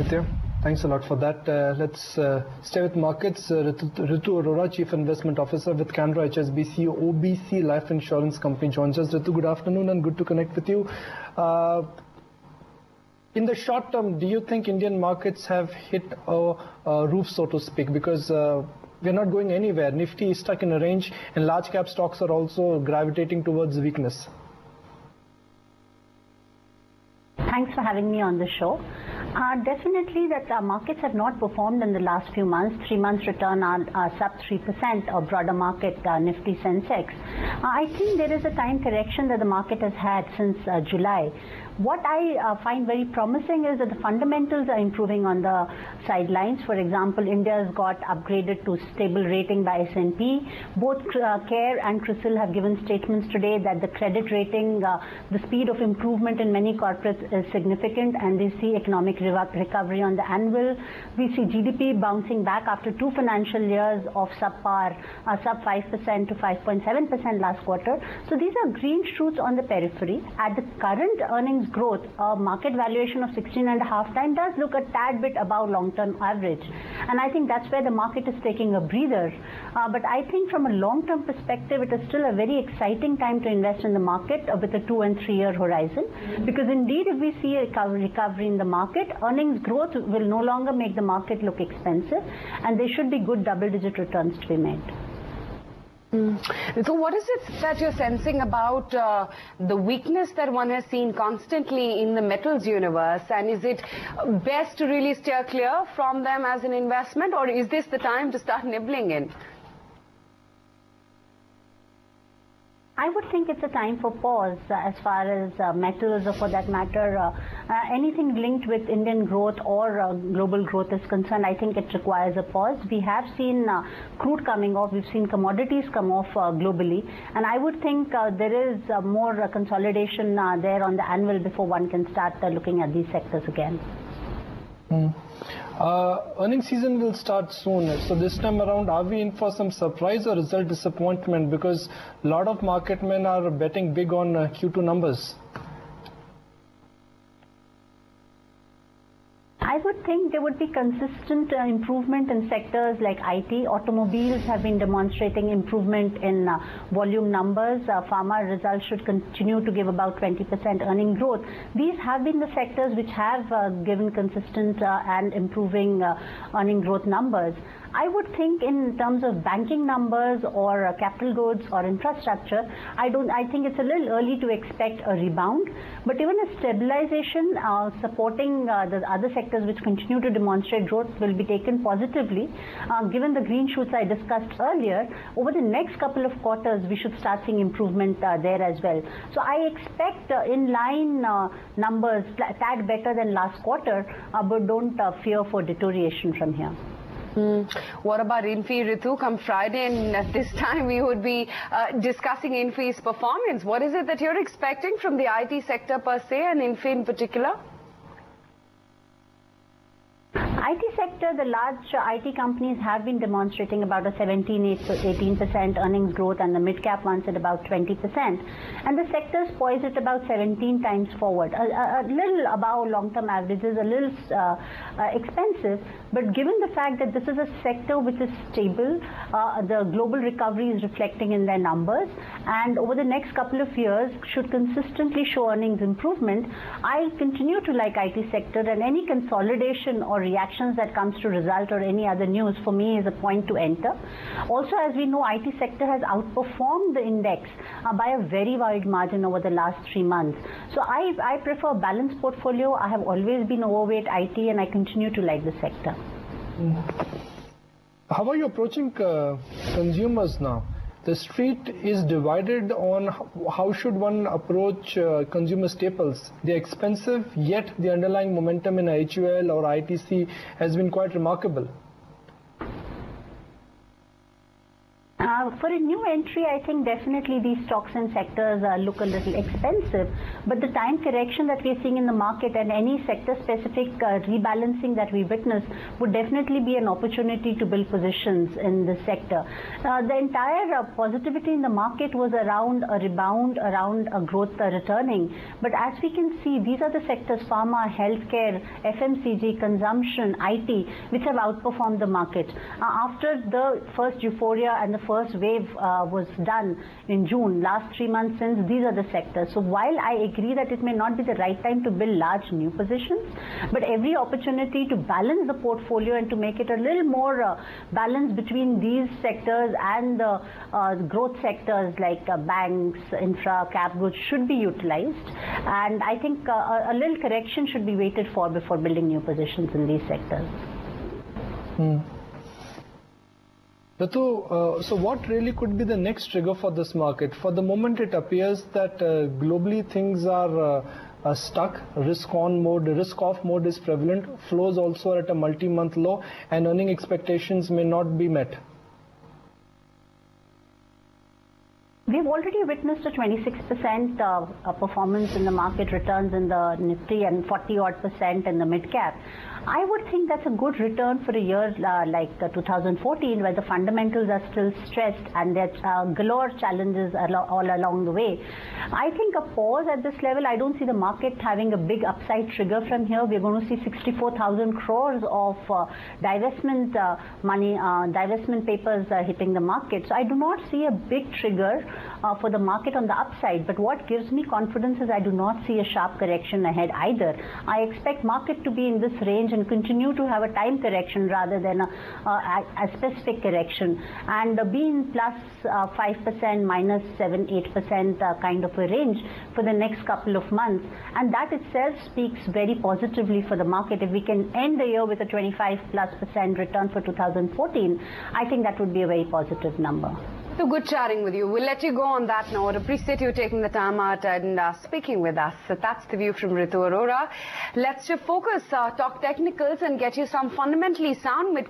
Ritu, thanks a lot for that. Let's stay with markets. Ritu Arora, Chief Investment Officer with Canara HSBC OBC Life Insurance Company joins us. Ritu, good afternoon and good to connect with you. In the short term, do you think Indian markets have hit a roof, so to speak? Because we're not going anywhere. Nifty is stuck in a range and large cap stocks are also gravitating towards weakness. Thanks for having me on the show. Definitely that markets have not performed in the last few months. 3 months return are sub 3% of broader market Nifty Sensex. I think there is a time correction that the market has had since July. What I find very promising is that the fundamentals are improving on the sidelines. For example, India has got upgraded to stable rating by S&P. Both CARE and CRISIL have given statements today that the credit rating, the speed of improvement in many corporates is significant, and they see economic recovery on the annual. We see GDP bouncing back after 2 financial years of subpar, sub 5% to 5.7% last quarter. So these are green shoots on the periphery. At the current earnings growth, market valuation of 16.5 times does look a tad bit above long-term average, and I think that's where the market is taking a breather. But I think from a long-term perspective, it is still a very exciting time to invest in the market with a 2 and 3 year horizon, because indeed if we see a recovery in the market, earnings growth will no longer make the market look expensive, and there should be good double-digit returns to be made. So what is it that you're sensing about the weakness that one has seen constantly in the metals universe, and is it best to really steer clear from them as an investment, or is this the time to start nibbling in? I would think it's a time for pause as far as metals, or for that matter anything linked with Indian growth or global growth is concerned. I think it requires a pause. We have seen crude coming off, we've seen commodities come off globally, and I would think there is more consolidation there on the annual before one can start looking at these sectors again. Earnings season will start soon. So this time around, are we in for some surprise or result disappointment? Because a lot of market men are betting big on Q2 numbers. I would think there would be consistent improvement in sectors like IT. Automobiles have been demonstrating improvement in volume numbers. Pharma results should continue to give about 20% earning growth. These have been the sectors which have given consistent and improving earning growth numbers. I would think in terms of banking numbers or capital goods or infrastructure, I think it's a little early to expect a rebound, but even a stabilization supporting the other sectors which continue to demonstrate growth will be taken positively. Given the green shoots I discussed earlier, over the next couple of quarters we should start seeing improvement there as well. So I expect in line numbers tad better than last quarter, but don't fear for deterioration from here. What about Infi, Ritu? Come Friday, and at this time we would be discussing Infi's performance. What is it that you're expecting from the IT sector per se, and Infi in particular? IT sector, the large IT companies have been demonstrating about a 17-18% earnings growth, and the mid-cap ones at about 20%. And the sector's poised at about 17 times forward. A little above long-term averages, a little expensive, but given the fact that this is a sector which is stable, the global recovery is reflecting in their numbers, and over the next couple of years should consistently show earnings improvement, I continue to like IT sector, and any consolidation or reactions that comes to result or any other news for me is a point to enter. Also, as we know, IT sector has outperformed the index by a very wide margin over the last 3 months. So I prefer a balanced portfolio. I have always been overweight IT, and I continue to like the sector. How are you approaching consumers now? The street is divided on how should one approach consumer staples. They're expensive, yet the underlying momentum in HUL or ITC has been quite remarkable. For a new entry, I think definitely these stocks and sectors look a little expensive, but the time correction that we're seeing in the market and any sector-specific rebalancing that we witness would definitely be an opportunity to build positions in this sector. The entire positivity in the market was around a rebound, around a growth returning, but as we can see, these are the sectors, pharma, healthcare, FMCG, consumption, IT, which have outperformed the market. After the first euphoria and the first wave was done in June, last 3 months since, these are the sectors. So while I agree that it may not be the right time to build large new positions, but every opportunity to balance the portfolio and to make it a little more balanced between these sectors and the growth sectors like banks, infra, cap goods should be utilized. And I think a little correction should be waited for before building new positions in these sectors. Ritu, so what really could be the next trigger for this market? For the moment, it appears that globally things are stuck. Risk-on mode, risk-off mode is prevalent. Flows also are at a multi-month low, and earning expectations may not be met. We've already witnessed a 26% performance in the market returns in the Nifty and 40-odd% in the mid-cap. I would think that's a good return for a year like 2014, where the fundamentals are still stressed and there's galore challenges all along the way. I think a pause at this level, I don't see the market having a big upside trigger from here. We're going to see 64,000 crores of divestment money, divestment papers hitting the market. So I do not see a big trigger for the market on the upside. But what gives me confidence is I do not see a sharp correction ahead either. I expect market to be in this range and continue to have a time correction rather than a specific correction, and be in plus 5%, minus 7-8% kind of a range for the next couple of months, and that itself speaks very positively for the market. If we can end the year with a 25+% return for 2014, I think that would be a very positive number. So good chatting with you. We'll let you go on that note. Appreciate you taking the time out and speaking with us. So that's the view from Ritu Arora. Let's shift focus, talk technicals and get you some fundamentally sound mid